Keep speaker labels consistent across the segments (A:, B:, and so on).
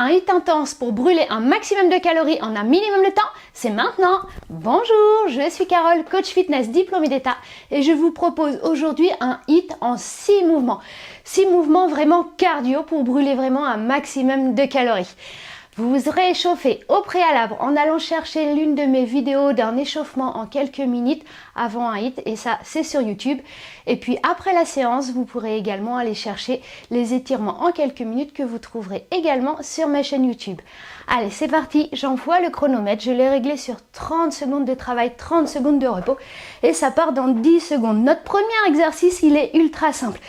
A: Un hit intense pour brûler un maximum de calories en un minimum de temps, c'est maintenant. Bonjour, je suis Carole, coach fitness diplômée d'État et je vous propose aujourd'hui un hit en 6 mouvements. 6 mouvements vraiment cardio pour brûler vraiment un maximum de calories. Vous vous réchauffez au préalable en allant chercher l'une de mes vidéos d'un échauffement en quelques minutes avant un hit et ça c'est sur YouTube. Et puis après la séance, vous pourrez également aller chercher les étirements en quelques minutes que vous trouverez également sur ma chaîne YouTube. Allez, c'est parti, j'envoie le chronomètre, je l'ai réglé sur 30 secondes de travail, 30 secondes de repos et ça part dans 10 secondes. Notre premier exercice, il est ultra simple.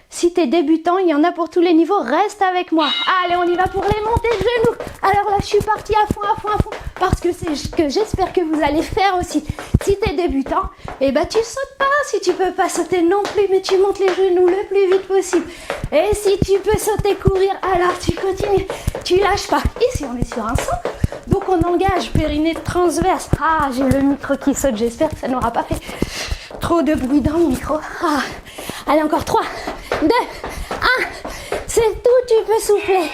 A: Si tu es débutant, il y en a pour tous les niveaux, reste avec moi. Allez, on y va pour les montées de genoux. Alors là, je suis partie à fond, parce que c'est ce que j'espère que vous allez faire aussi. Si tu es débutant, eh ben tu sautes pas. Si tu peux pas sauter non plus, mais tu montes les genoux le plus vite possible. Et si tu peux sauter, courir, alors tu continues, tu lâches pas. Ici, on est sur un saut, donc on engage périnée transverse. Ah, j'ai le micro qui saute, j'espère que ça n'aura pas fait trop de bruit dans le micro. Ah. Allez, encore 3, 2, 1, c'est tout, tu peux souffler.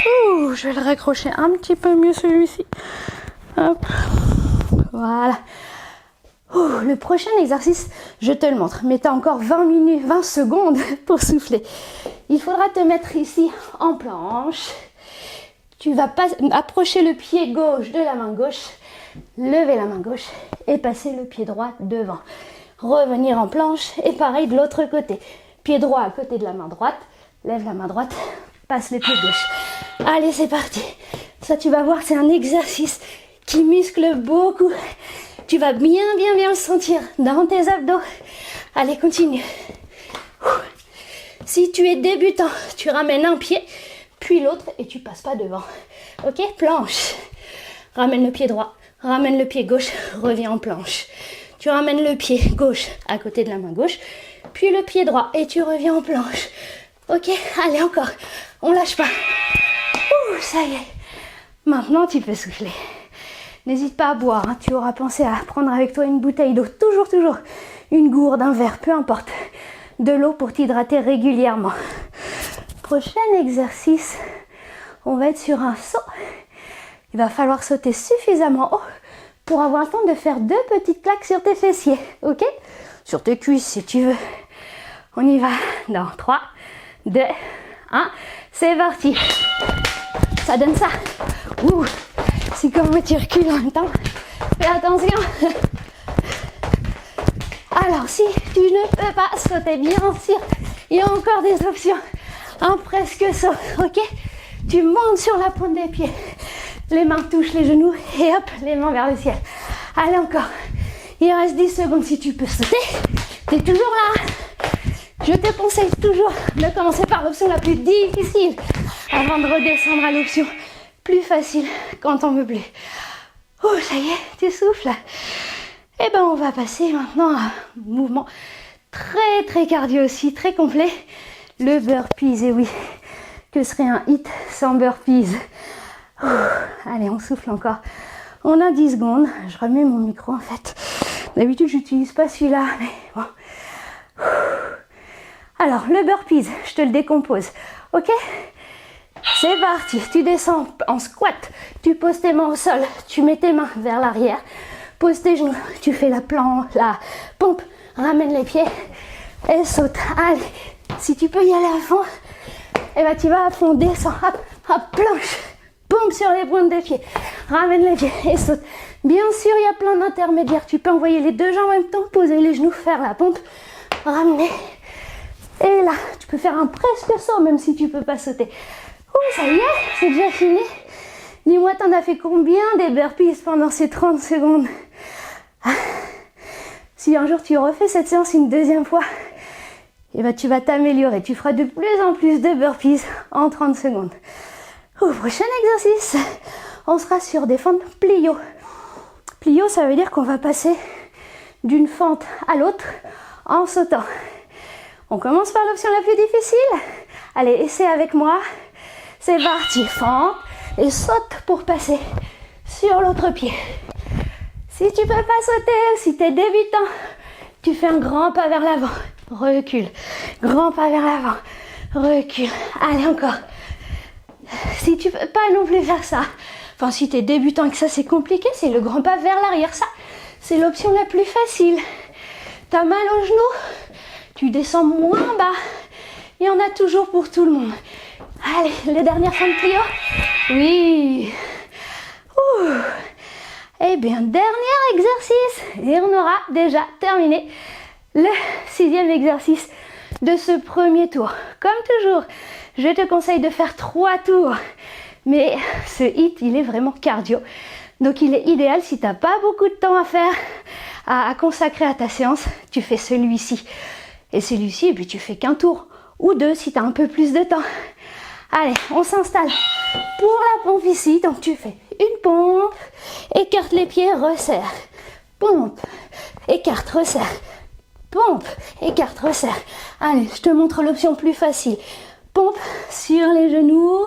A: Ouh, je vais le raccrocher un petit peu mieux celui-ci. Hop, voilà. Ouh, le prochain exercice, je te le montre, mais tu as encore 20 secondes pour souffler. Il faudra te mettre ici en planche. Tu vas approcher le pied gauche de la main gauche, lever la main gauche et passer le pied droit devant. Revenir en planche et pareil de l'autre côté. Pied droit à côté de la main droite, lève la main droite, passe le pied gauche. Allez, c'est parti. Ça, tu vas voir, c'est un exercice qui muscle beaucoup. Tu vas bien le sentir dans tes abdos. Allez, continue. Si tu es débutant, tu ramènes un pied, puis l'autre et tu passes pas devant. Ok, planche. Ramène le pied droit, ramène le pied gauche, reviens en planche. Tu ramènes le pied gauche à côté de la main gauche, puis le pied droit et tu reviens en planche. Ok, allez encore, on lâche pas. Ouh, ça y est. Maintenant, tu peux souffler. N'hésite pas à boire, hein. Tu auras pensé à prendre avec toi une bouteille d'eau. Toujours, une gourde, un verre, peu importe. De l'eau pour t'hydrater régulièrement. Prochain exercice, on va être sur un saut. Il va falloir sauter suffisamment haut pour avoir le temps de faire 2 petites claques sur tes fessiers, ok? Sur tes cuisses si tu veux. On y va dans 3, 2, 1, c'est parti. Ça donne ça. Ouh, c'est comme tu recules en même temps. Fais attention. Alors si tu ne peux pas sauter, bien sûr, il y a encore des options. Un presque saut, ok? Tu montes sur la pointe des pieds. Les mains touchent les genoux et hop, les mains vers le ciel. Allez encore. Il reste 10 secondes si tu peux sauter. Tu es toujours là. Je te conseille toujours de commencer par l'option la plus difficile avant de redescendre à l'option plus facile quand on veut plus. Oh, ça y est, tu souffles. Et ben, on va passer maintenant à un mouvement très cardio aussi, très complet. Le burpees, et oui, que serait un hit sans burpees? Allez, on souffle encore. On a 10 secondes. Je remets mon micro en fait. D'habitude, j'utilise pas celui-là, mais bon. Alors, le burpees, je te le décompose. Ok? C'est parti. Tu descends en squat. Tu poses tes mains au sol. Tu mets tes mains vers l'arrière. Pose tes genoux. Tu fais la pompe. Ramène les pieds et saute. Allez, si tu peux y aller à fond, et ben tu vas à fond. Descends. Hop, planche. Pompe sur les pointes des pieds, ramène les pieds et saute. Bien sûr, il y a plein d'intermédiaires. Tu peux envoyer les 2 jambes en même temps, poser les genoux, faire la pompe, ramener. Et là, tu peux faire un presque saut, même si tu peux pas sauter. Ouh, ça y est, c'est déjà fini. Dis-moi, t'en as fait combien des burpees pendant ces 30 secondes? Si un jour tu refais cette séance une deuxième fois, et ben tu vas t'améliorer. Tu feras de plus en plus de burpees en 30 secondes. Au prochain exercice, on sera sur des fentes plio. Plio, ça veut dire qu'on va passer d'une fente à l'autre en sautant. On commence par l'option la plus difficile. Allez, essaie avec moi. C'est parti, fente et saute pour passer sur l'autre pied. Si tu peux pas sauter, si tu es débutant, tu fais un grand pas vers l'avant. Recule. Grand pas vers l'avant. Recule. Allez, encore. si tu veux pas non plus faire ça, enfin si tu es débutant et que ça c'est compliqué, c'est le grand pas vers l'arrière. Ça, c'est l'option la plus facile. T'as mal au genou, tu descends moins bas. Il y en a toujours pour tout le monde. Allez, les dernières fins de trio. Oui. Ouh. Eh bien, dernier exercice. Et on aura déjà terminé le 6e exercice de ce premier tour. Comme toujours, je te conseille de faire 3 tours. Mais ce HIIT, il est vraiment cardio. Donc, il est idéal si tu n'as pas beaucoup de temps à faire, à consacrer à ta séance. Tu fais celui-ci et celui-ci, et puis tu fais qu'un tour. Ou 2 si tu as un peu plus de temps. Allez, on s'installe pour la pompe ici. Donc tu fais une pompe, écarte les pieds, resserre. Pompe, écarte, resserre. Pompe, écarte, resserre. Allez, je te montre l'option plus facile. Pompe sur les genoux,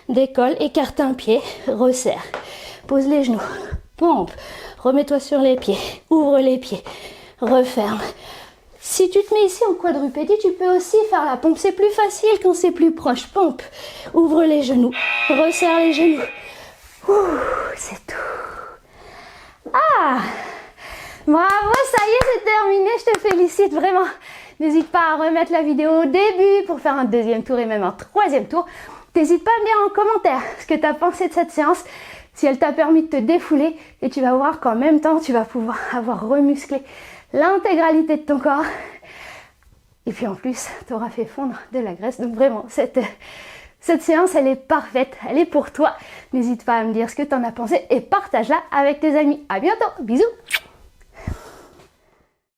A: décolle, écarte un pied, resserre. Pose les genoux, pompe, remets-toi sur les pieds, ouvre les pieds, referme. Si tu te mets ici en quadrupédie, tu peux aussi faire la pompe. C'est plus facile quand c'est plus proche. Pompe, ouvre les genoux, resserre les genoux. Ouh, c'est tout. Ah, bravo, ça y est, c'est terminé. Je te félicite vraiment. N'hésite pas à remettre la vidéo au début pour faire un 2e tour et même un 3e tour. N'hésite pas à me dire en commentaire ce que tu as pensé de cette séance, si elle t'a permis de te défouler. Et tu vas voir qu'en même temps, tu vas pouvoir avoir remusclé l'intégralité de ton corps. Et puis en plus, tu auras fait fondre de la graisse. Donc vraiment, cette séance, elle est parfaite. Elle est pour toi. N'hésite pas à me dire ce que tu en as pensé et partage-la avec tes amis. À bientôt. Bisous.